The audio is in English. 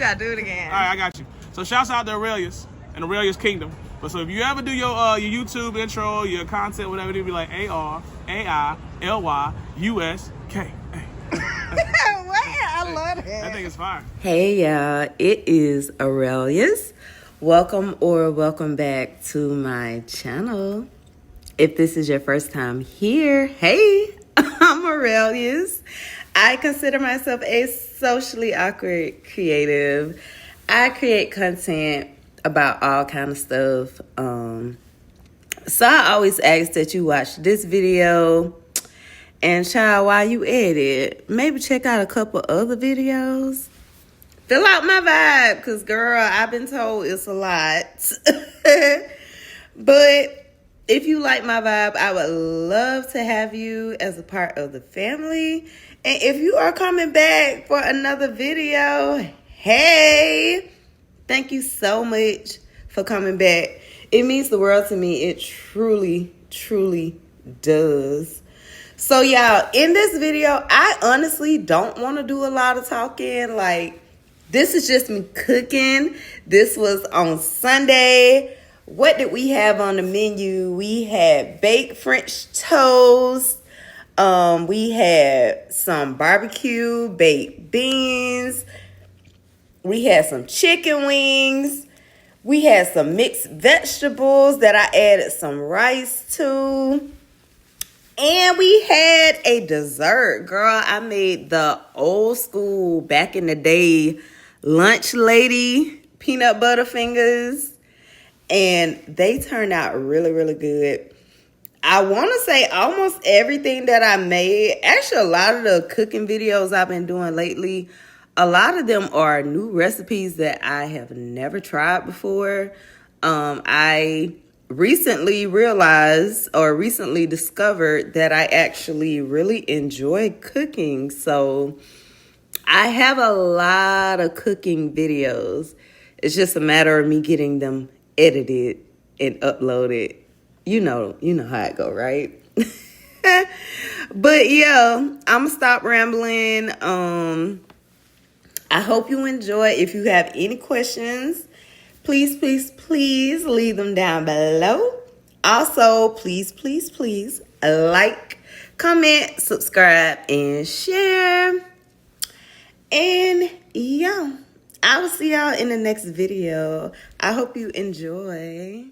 gotta do it again. All right, I got you. So shouts out to Arailyus and Arailyus Kingdom. But so if you ever do your YouTube intro, your content, whatever, it'll be like ARAILYUSK. I love it. I think it's fire. Hey y'all, it is Arailyus. Welcome back to my channel. If this is your first time here, hey, I'm Arailyus. I consider myself a socially awkward creative. I create content about all kind of stuff. So I always ask that you watch this video. And child, while you at it, maybe check out a couple other videos. Fill out my vibe, because girl, I've been told it's a lot. But if you like my vibe, I would love to have you as a part of the family. And if you are coming back for another video, hey, thank you so much for coming back. It means the world to me. It truly, truly does. So y'all, in this video, I honestly don't want to do a lot of talking. Like, this is just me cooking. This was on Sunday. What did we have on the menu? We had baked French toast. We had some barbecue baked beans. We had some chicken wings. We had some mixed vegetables that I added some rice to. And we had a dessert. Girl, I made the old school, back in the day, lunch lady peanut butter fingers. And they turned out really, really good. I want to say almost everything that I made, actually a lot of the cooking videos I've been doing lately, a lot of them are new recipes that I have never tried before. I recently discovered that I actually really enjoy cooking. So I have a lot of cooking videos. It's just a matter of me getting them edited and uploaded. You know how it go, right? But yeah, I'm gonna stop rambling. I hope you enjoy. If you have any questions, please leave them down below. Also, please like, comment, subscribe, and share. And yeah, I will see y'all in the next video. I hope you enjoy.